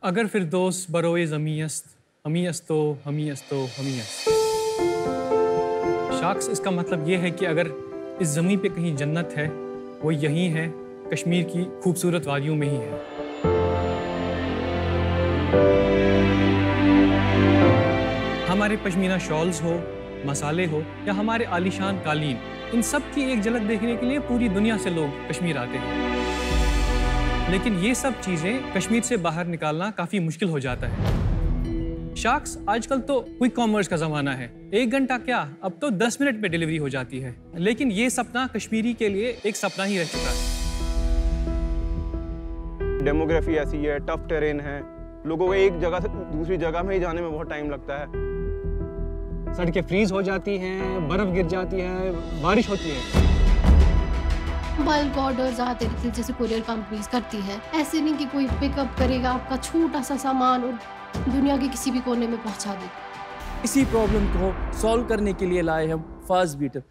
अगर फिरदौस बरोए ज़मीयस्त हमीयस्तो हमीयस्तो हमीयस्त। शाख्स इसका मतलब ये है कि अगर इस ज़मीन पे कहीं जन्नत है वो यहीं है, कश्मीर की खूबसूरत वादियों में ही है। हमारे पश्मीना शॉल्स हो, मसाले हो या हमारे आलीशान कालीन, इन सब की एक झलक देखने के लिए पूरी दुनिया से लोग कश्मीर आते हैं। लेकिन ये सब चीज़ें कश्मीर से बाहर निकालना काफ़ी मुश्किल हो जाता है। शाख्स आजकल तो क्विक कॉमर्स का ज़माना है, 1 घंटा क्या अब तो 10 मिनट में डिलीवरी हो जाती है। लेकिन ये सपना कश्मीरी के लिए एक सपना ही रह चुका है। डेमोग्राफी ऐसी है, टफ टेरेन है, लोगों को एक जगह से दूसरी जगह में ही जाने में बहुत टाइम लगता है। सड़कें फ्रीज हो जाती हैं, बर्फ गिर जाती है, बारिश होती है। बल्क ऑर्डर्स आते रहते हैं जैसे कुरियर कंपनीज करती हैं। ऐसे नहीं कि कोई पिकअप करेगा आपका छोटा सा सामान और दुनिया के किसी भी कोने में पहुंचा दे। इसी प्रॉब्लम को सॉल्व करने के लिए लाए हम फास्ट बीटल।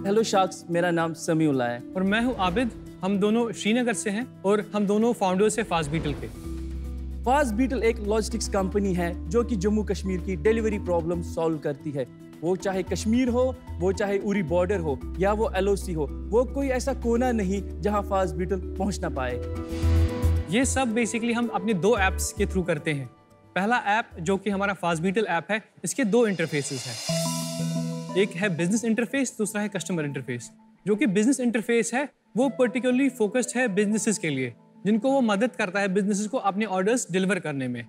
हेलो शाख्स, मेरा नाम समीउल्लाह है और मैं हूँ आबिद। हम दोनों श्रीनगर से हैं और हम दोनों फाउंडर्स हैं फास्ट बीटल के। फास्ट बीटल एक लॉजिस्टिक्स कंपनी है जो कि जम्मू कश्मीर की डिलीवरी प्रॉब्लम सॉल्व करती है। वो चाहे कश्मीर हो, वो चाहे उरी बॉर्डर हो या वो LOC हो, वो कोई ऐसा कोना नहीं जहां फास्ट बीटल पहुंच ना पाए। ये सब बेसिकली हम अपने 2 ऐप्स के थ्रू करते हैं। पहला ऐप जो कि हमारा फास्ट बीटल ऐप है, इसके 2 इंटरफेसेस हैं। एक है बिजनेस इंटरफेस, दूसरा है कस्टमर इंटरफेस। जो कि बिजनेस इंटरफेस है वो पर्टिकुलरली फोकस्ड है बिजनेसेस के लिए, जिनको वो मदद करता है बिजनेसेस को अपने ऑर्डर्स डिलीवर करने में।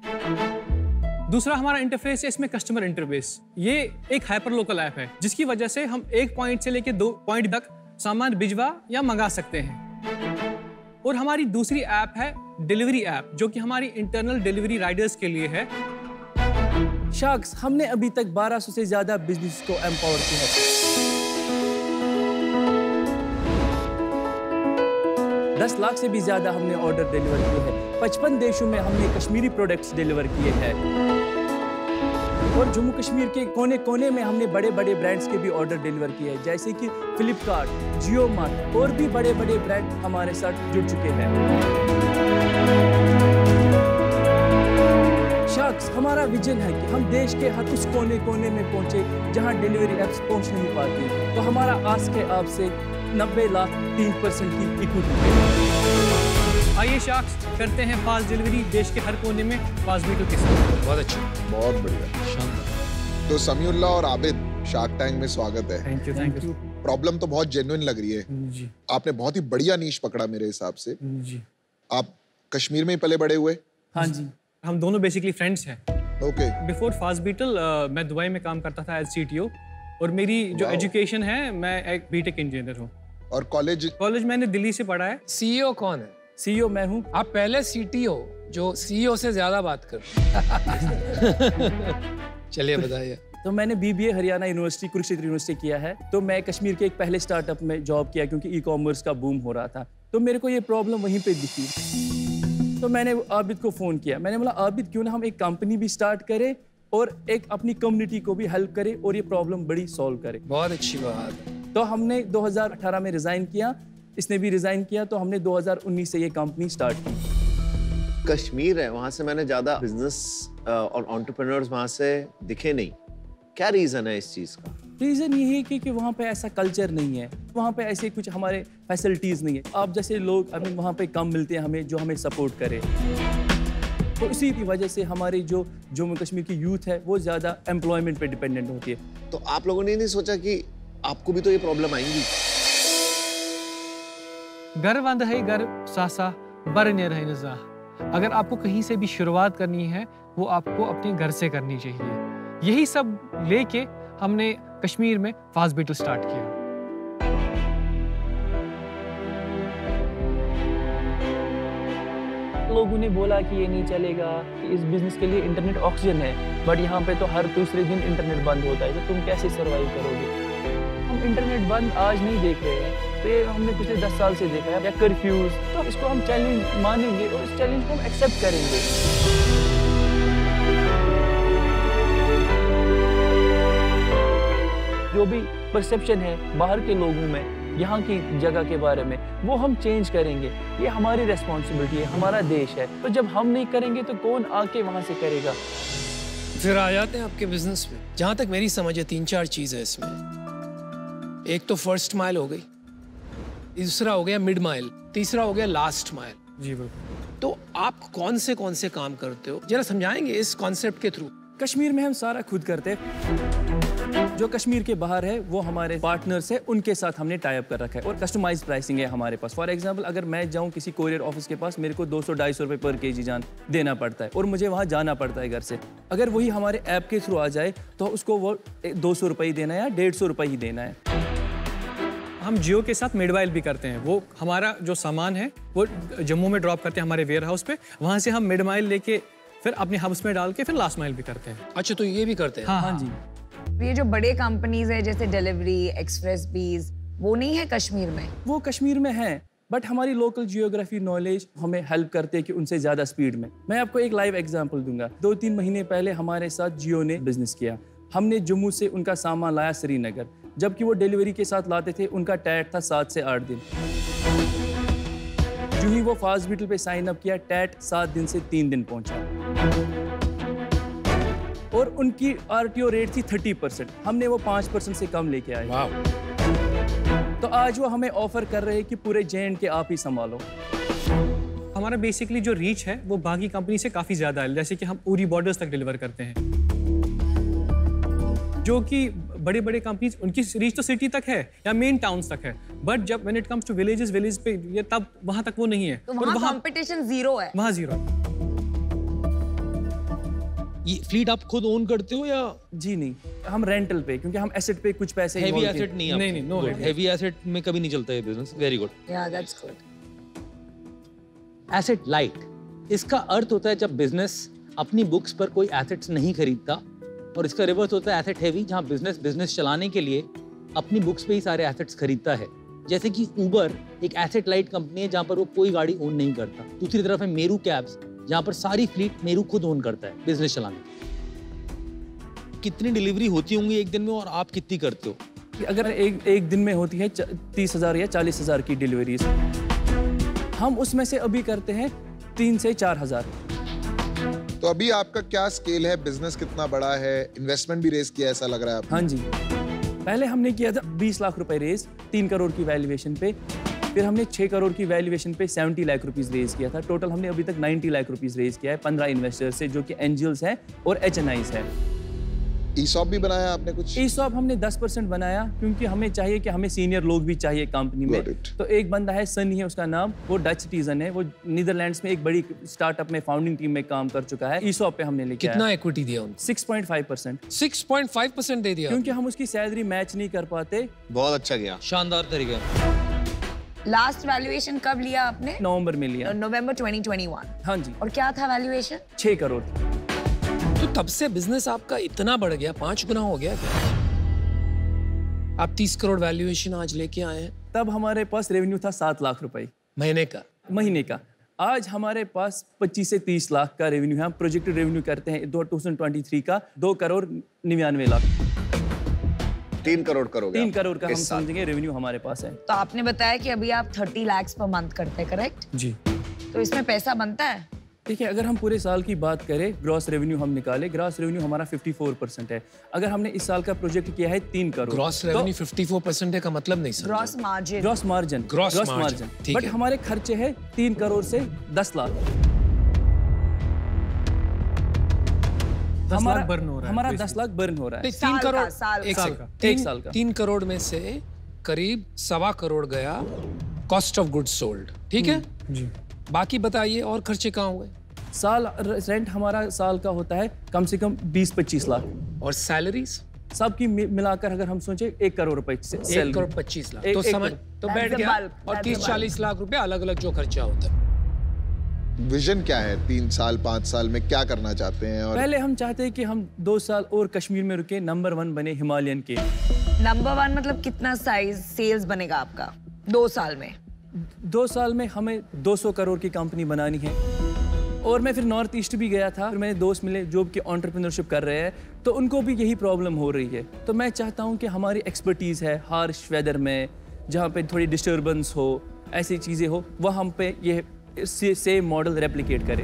दूसरा हमारा इंटरफेस है इसमें कस्टमर इंटरफेस। ये एक हाइपर लोकल ऐप है जिसकी वजह से हम एक पॉइंट से लेकर 2 पॉइंट तक सामान भिजवा या मंगा सकते हैं। और हमारी दूसरी ऐप है डिलीवरी ऐप, जो कि हमारी इंटरनल डिलीवरी राइडर्स के लिए है। शाख्स, हमने अभी तक 1200 से ज्यादा बिजनेस को एम्पावर किया है। 10 लाख से भी ज्यादा हमने ऑर्डर डिलीवर किए हैं। 55 देशों में हमने कश्मीरी प्रोडक्ट्स डिलीवर किए हैं। और जम्मू कश्मीर के कोने कोने में हमने बड़े बड़े ब्रांड्स के भी ऑर्डर डिलीवर किए हैं, जैसे कि फ्लिपकार्ट, जियो मार्ट और भी बड़े बड़े ब्रांड हमारे साथ जुड़ चुके हैं। शाख्स, हमारा विजन है कि हम देश के हर उस कोने कोने में पहुंचे जहां डिलीवरी एप्स पहुंच नहीं पाती। तो हमारा आस के आपसे 90 लाख 3% की इक्विटी है। आइए शाख्स, करते हैं फास्ट डिलीवरी देश के हर कोने में फास्ट बीटल के साथ। बहुत अच्छा, बहुत बढ़िया, शानदार। तो समीउल्लाह और आबिद, शार्क टैंक में स्वागत है। Thank you. प्रॉब्लम तो बहुत जेन्युइन लग रही है जी। आपने बहुत ही बढ़िया नीश पकड़ा मेरे हिसाब से। जी। आप कश्मीर में ही पले बड़े हुए? हाँ जी। हम दोनों बेसिकली फ्रेंड्स हैं। ओके। बिफोर फास्ट बीटल मैं दुबई में काम करता था एज CTO और मेरी जो एजुकेशन है, मैं एक BTech इंजीनियर हूँ। और कॉलेज मैंने दिल्ली से पढ़ा है। CEO कौन है? CEO मैं हूँ। आप पहले CTO जो CEO से ज्यादा बात कर। चलिए बताइए। तो मैंने BBA Haryana university, Kurukshetra university किया है। तो मैं कश्मीर के एक पहले स्टार्टअप में जॉब किया क्योंकि ई-कॉमर्स का बूम हो रहा था। तो मेरे को ये प्रॉब्लम वहीं पे दिखी। तो मैंने आबिद को फ़ोन किया। मैंने बोला, आबिद क्यों ना हम एक कंपनी भी स्टार्ट करें और एक अपनी कम्युनिटी को भी हेल्प करें और ये प्रॉब्लम बड़ी सॉल्व करें। बहुत अच्छी बात है। तो हमने 2018 में रिज़ाइन किया, इसने भी रिज़ाइन किया, तो हमने 2019 से ये कंपनी स्टार्ट की। कश्मीर है, वहाँ से मैंने ज़्यादा बिजनेस और एंटरप्रेन्योर्स वहाँ से दिखे नहीं। क्या रीज़न है इस चीज़ का? रीज़न ये है कि वहाँ पे ऐसा कल्चर नहीं है, वहाँ पे ऐसे कुछ हमारे फैसिलिटीज़ नहीं है। आप जैसे लोग हमें वहाँ पे कम मिलते हैं हमें, जो हमें सपोर्ट करे। तो इसी की वजह से हमारी जो जम्मू कश्मीर की यूथ है वो ज़्यादा एम्प्लॉयमेंट पे डिपेंडेंट होती है। तो आप लोगों ने नहीं सोचा कि आपको भी तो ये प्रॉब्लम आएंगी? घर वंद है घर सासा बरने रहे नजा। अगर आपको कहीं से भी शुरुआत करनी है वो आपको अपने घर से करनी चाहिए। यही सब लेके हमने कश्मीर में फास्ट बीटल स्टार्ट किया। लोगों ने बोला कि ये नहीं चलेगा, कि इस बिजनेस के लिए इंटरनेट ऑक्सीजन है, बट यहाँ पे तो हर दूसरे दिन इंटरनेट बंद होता है, तो तुम कैसे सर्वाइव करोगे? हम इंटरनेट बंद आज नहीं देख रहे हैं, तो ये हमने पिछले 10 साल से देखा है, या कर्फ्यूज। तो इसको हम चैलेंज मानेंगे और इस चैलेंज को हम एक्सेप्ट करेंगे। जो भी परसेप्शन है बाहर के लोगों में यहाँ की जगह के बारे में, वो हम चेंज करेंगे। ये हमारी रेस्पॉन्सिबिलिटी है, हमारा देश है। तो जब हम नहीं करेंगे तो कौन आके वहाँ से करेगा? फिर आ जाते हैं आपके बिजनेस में। जहाँ तक मेरी समझ है 3-4 चीज़ है इसमें। एक तो फर्स्ट माइल हो गई, दूसरा हो गया मिड माइल, तीसरा हो गया लास्ट माइल। जी बिल्कुल। तो आप कौन से काम करते हो, जरा समझाएंगे इस कॉन्सेप्ट के थ्रू? कश्मीर में हम सारा खुद करते हैं। जो कश्मीर के बाहर है वो हमारे पार्टनर्स है, उनके साथ हमने टाई अप कर रखा है और कस्टमाइज प्राइसिंग है हमारे पास। फॉर एग्जांपल, अगर मैं जाऊं किसी कोरियर ऑफिस के पास, मेरे को 200-250 रुपए पर केजी जान देना पड़ता है और मुझे वहां जाना पड़ता है घर से। अगर वही हमारे ऐप के थ्रू आ जाए तो उसको वो 200 रुपये ही देना है या 150 रुपये ही देना है। हम जियो के साथ मिडवाइल भी करते हैं। वो हमारा जो सामान है वो जम्मू में ड्रॉप करते हैं हमारे वेयर हाउस पे, वहाँ से हम मिड माइल लेके फिर अपने हब्स में डाल के फिर लास्ट माइल भी करते हैं। अच्छा, तो ये भी करते हैं? हाँ जी। ये जो बड़े कंपनीज है जैसे डिलीवरी, एक्सप्रेस बीज, वो नहीं है कश्मीर में? वो कश्मीर में है, बट हमारी लोकल जियोग्राफी नॉलेज हमें हेल्प करते हैं कि उनसे ज्यादा स्पीड में। मैं आपको एक लाइव एग्जांपल दूंगा। 2-3 महीने पहले हमारे साथ जियो ने बिजनेस किया। हमने जम्मू से उनका सामान लाया श्रीनगर, जबकि वो डिलीवरी के साथ लाते थे, उनका टैट था 7 से 8 दिन। जो ही वो फास्ट बीटल पे साइन अप किया, टैट 7 दिन से 3 दिन पहुंचा और उनकी RTO रेट थी 30%। हमने वो 5% से कम लेके आए। तो आज वो हमें ऑफर कर रहे हैं कि पूरे JNK के आप ही संभालो। हमारा बेसिकली जो रीच है वो बाकी कंपनी से काफ़ी ज़्यादा है। जैसे कि हम उरी बॉर्डर्स तक डिलीवर करते हैं, जो कि बड़े बड़े कंपनीज उनकी रीच तो सिटी तक है या मेन टाउन्स तक है, बट जब when it comes to village पे ये तब वहाँ तक वो नहीं है। तो वहाँ कंपटीशन जीरो है? वहाँ जीरो। ये फ्लीट आप खुद ओन करते हो या? जी नहीं, हम रेंटल पे, क्योंकि हम एसेट पे कुछ पैसे हेवी एसेट नहीं? नहीं, नो हेवी एसेट में कभी नहीं चलता है बिजनेस। वेरी गुड, या दैट्स गुड। एसेट लाइट, इसका अर्थ होता है जब बिजनेस अपनी बुक्स पर कोई एसेट्स नहीं खरीदता, और इसका रिवर्स होता है एसेट हेवी, जहां बिजनेस चलाने के लिए अपनी बुक्स पे ही सारे एसेट्स खरीदता है। जैसे कि उबर एक एसेट लाइट कंपनी है जहां पर वो कोई गाड़ी ओन नहीं करता। दूसरी तरफ है मेरू कैब्स, जहां पर सारी फ्लीट मेरू खुद ओन करता है बिजनेस चलाने। कितनी डिलीवरी होती होंगी एक दिन में और आप कितनी करते हो? अगर एक दिन में होती है 30,000 या 40,000 की डिलीवरीज, हम उसमें से अभी करते हैं 3 से 4,000। तो अभी आपका क्या स्केल है? बिजनेस कितना बड़ा है? इन्वेस्टमेंट भी रेज किया ऐसा लग रहा है आपने? हाँ जी, पहले हमने किया था 20 लाख रुपए रेज 3 करोड़ की वैल्यूएशन पे। फिर हमने 6 करोड़ की वैल्यूएशन पे 70 लाख रुपीस रेज किया था। टोटल हमने अभी तक 90 लाख रुपीस रेज किया है 15 इन्वेस्टर्स से, जो कि एंजल्स हैं और HNIs हैं। ESOP भी बनाया आपने कुछ? ESOP हमने 10% बनाया, क्योंकि हमें चाहिए कि हमें सीनियर लोग भी चाहिए कंपनी में। तो एक बंदा है, सनी है उसका नाम, वो डच सिटीजन है, वो नीदरलैंड्स में एक बड़ी स्टार्टअप में फाउंडिंग टीम में काम कर चुका है। ESOP पे हमने लेके कितना इक्विटी दिया उनको? 6.5%। 6.5% दे दिया, क्योंकि हम उसकी सैलरी मैच नहीं कर पाते। बहुत अच्छा गया, शानदार तरीका। लास्ट वैल्यूएशन कब लिया आपने? नवंबर में लिया। नवंबर 2021। हाँ जी। और क्या था वैल्यूएशन? 6 करोड़। तो तब से बिजनेस आपका इतना बढ़ गया, 5 गुना हो गया क्या? आप 30 करोड़ वैल्यूएशन आज लेके आए हैं। तब हमारे पास रेवेन्यू था 7 लाख रुपए महीने का। आज हमारे पास 25 से 30 लाख का रेवेन्यू है। हम प्रोजेक्टेड रेवेन्यू करते हैं 2023 का 2 करोड़ 99 लाख। 3 करोड़ करोगे? 3 करोड़ का हम समझेंगे रेवेन्यू हमारे पास है। तो आपने बताया कि अभी आप 30 लाख पर मंथ करते हैं, करेक्ट? जी। तो इसमें पैसा बनता है? देखिए, अगर हम पूरे साल की बात करें, ग्रॉस रेवेन्यू हम निकाले, ग्रॉस रेवेन्यू हमारा 54% है। अगर हमने इस साल का प्रोजेक्ट किया है 3 करोड़, ग्रॉस रेवेन्यू 54% है का मतलब नहीं sir? Gross margin. Gross margin. But हमारे खर्चे हैं 3 करोड़ से 10 लाख। हमारा 10 लाख बर्न हो रहा है। 3 करोड़ एक साल का 3 करोड़ में से करीब 1.25 करोड़ गया कॉस्ट ऑफ गुड्स सोल्ड, ठीक है जी। बाकी बताइए और खर्चे कहाँ हुए? साल रेंट हमारा साल का होता है कम से कम 20-25 लाख। और सैलरीज सबकी मिलाकर अगर हम सोचे 1 करोड़ रुपए से 1 करोड़ 25 लाख। तो समझ तो बैठ गया। और 30-40 लाख रुपए अलग अलग जो खर्चा होता है। विजन क्या है 3 साल 5 साल में, क्या करना चाहते हैं? और पहले हम चाहते हैं कि हम 2 साल और कश्मीर में रुके, नंबर 1 बने हिमालयन के। नंबर 1 मतलब कितना साइज सेल्स बनेगा आपका 2 साल में? 2 साल में हमें 200 करोड़ की कंपनी बनानी है। और मैं फिर नॉर्थ ईस्ट भी गया था, फिर मेरे दोस्त मिले जो कि एंटरप्रेन्योरशिप कर रहे हैं, तो उनको भी यही प्रॉब्लम हो रही है। तो मैं चाहता हूँ कि हमारी एक्सपर्टीज़ है हार्श वेदर में, जहाँ पे थोड़ी डिस्टर्बेंस हो, ऐसी चीज़ें हो, वह हम पे ये सेम मॉडल रेप्लिकेट करे।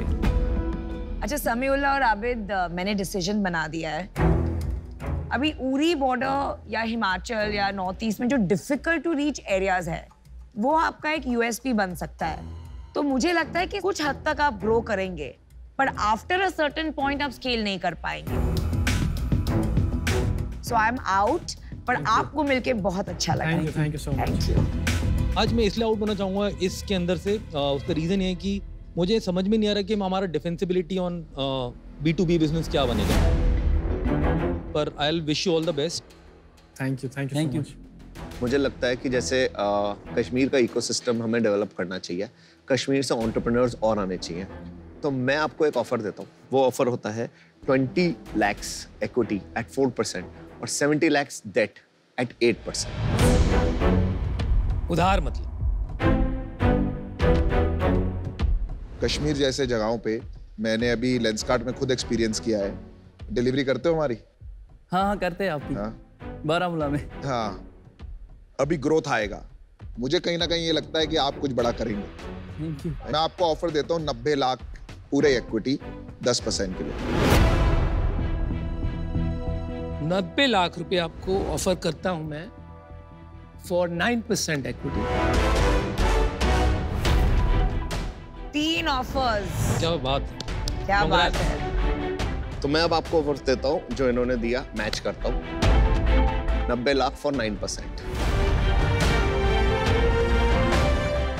अच्छा समीउल्लाह और आबिद, मैंने डिसीजन बना दिया है। अभी उरी बॉर्डर या हिमाचल या नॉर्थ ईस्ट में जो डिफिकल्ट टू रीच एरियाज है, वो आपका एक यूएसपी बन सकता है। तो मुझे लगता है कि कुछ हद तक आप ग्रो करेंगे, पर आफ्टर अ सर्टेन पॉइंट आप स्केल नहीं कर पाएंगे। सो आई एम आउट, पर आपको मिलके बहुत अच्छा लगा। Thank you so much. आज मैं इसलिए आउट होना चाहूँगा इसके अंदर से, उसका रीज़न ये है कि मुझे समझ में नहीं आ रहा कि हमारा डिफेंसिबिलिटी ऑन B2B बिजनेस क्या बनेगा, पर I will wish you all the best. Thank you so much. मुझे लगता है कि जैसे कश्मीर का इकोसिस्टम हमें डेवलप करना चाहिए, कश्मीर से एंटरप्रेन्योर्स और आने चाहिए। तो मैं आपको एक ऑफर देता हूँ, वो ऑफर होता है 20 lakhs equity at 4% और 70 lakhs debt at 8%। उधार मतलब कश्मीर जैसे जगहों पे मैंने अभी लेंसकार्ट में खुद एक्सपीरियंस किया है। डिलीवरी करते हो हमारी? हाँ करते हैं आपकी। हाँ बारामूला में। हाँ, अभी ग्रोथ आएगा। मुझे कहीं ना कहीं ये लगता है कि आप कुछ बड़ा करेंगे। Thank you. मैं आपको ऑफर देता हूँ 90 लाख पूरे इक्विटी 10% के लिए। 90 लाख रुपए आपको ऑफर करता हूं मैं फॉर 9% इक्विटी। 3 ऑफर्स। क्या बात है, क्या बात है। तो मैं अब आपको ऑफर देता हूँ जो इन्होंने दिया, मैच करता हूँ। 90 लाख फॉर 9%।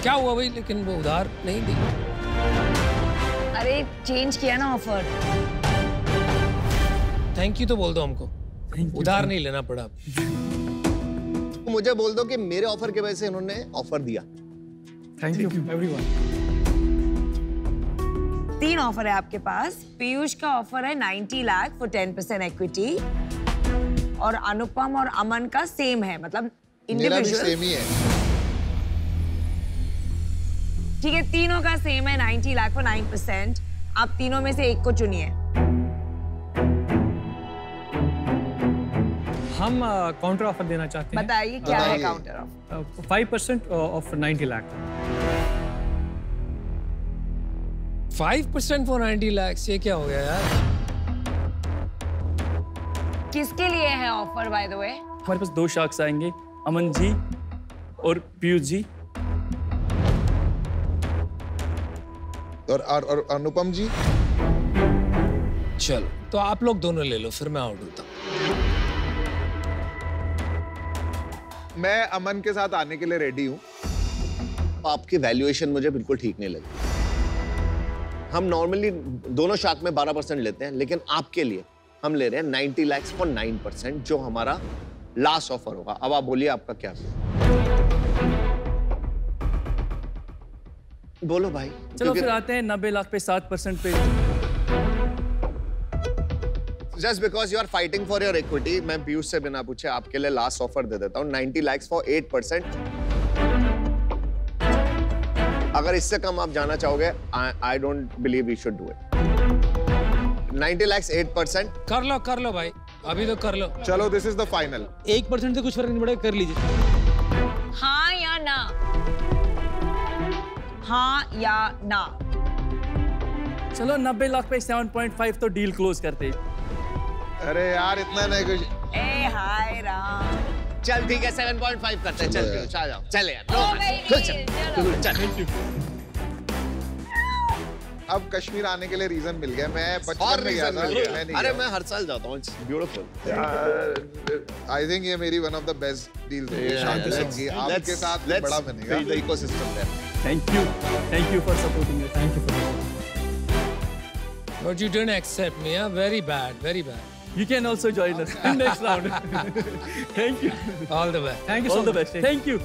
क्या हुआ भाई, लेकिन वो उधार नहीं दी। अरे चेंज किया ना ऑफर। थैंक यू तो बोल दो हमको, उधार नहीं लेना पड़ा। मुझे बोल दो कि मेरे ऑफर की वजह से इन्होंने ऑफर दिया। Thank you everyone. 3 ऑफर है आपके पास। पीयूष का ऑफर है 90 लाख फॉर 10% इक्विटी, और अनुपम और अमन का सेम है, मतलब मेरा भी इंडिविजुअल। सेम ही है। ठीक है, तीनों का सेम है 90 लाख फॉर 9%। आप तीनों में से एक को चुनिए। हम काउंटर ऑफर देना चाहते हैं। बताइए क्या है counter offer. 5% of 90 lakh. 5% for 90 lakh, ये क्या हो गया यार। किसके लिए है ऑफर बाय द वे? हमारे पास 2 शार्क्स आएंगे, अमन जी और पीयूष जी। और अनुपम जी। चलो तो आप लोग दोनों ले लो, फिर मैं आउट होता हूँ। मैं अमन के साथ आने के लिए रेडी हूँ। आपकी वैल्यूएशन मुझे बिल्कुल ठीक नहीं लगी। हम नॉर्मली दोनों शार्क में 12% लेते हैं, लेकिन आपके लिए हम ले रहे हैं 90 लाख फॉर 9%, जो हमारा लास्ट ऑफर होगा। अब आप बोलिए आपका क्या बोलो भाई। चलो फिर आते हैं 90 लाख पे 7% पे। Just because you are fighting for your equity, मैं पीयूष से बिना पूछे आपके लिए लास्ट ऑफर दे देता हूँ 90 लाख फॉर 8%। अगर इससे कम आप जाना चाहोगे, I don't believe you should do it. 90 lakh 8%। कर लो भाई, अभी तो कर लो। चलो दिस इज द फाइनल। 1% से कुछ फर्क नहीं पड़ेगा, कर लीजिए। हाँ या ना? हाँ या ना? चलो 90 लाख पे 7.5 तो डील क्लोज करते। अरे यार इतना नहीं कुछ। ए हाय राम। चल ठीक है 7.5 करते हैं। चल पीयूष आ जाओ। चल यार। चल। अब कश्मीर आने के लिए रीजन मिल गया। मैं बचपन में गया था, मैं नहीं अरे गया। मैं हर साल जाता हूँ। It's beautiful. आई थिंक ये मेरी one of the best deals होगी। आपके साथ बड़ा बनेगा। The ecosystem there. Thank you for supporting us. Thank you for But you didn't accept me, huh? Very bad, very bad. You can also join us in next round. Thank you. All the best. Thank you so All the much. best. Thank you.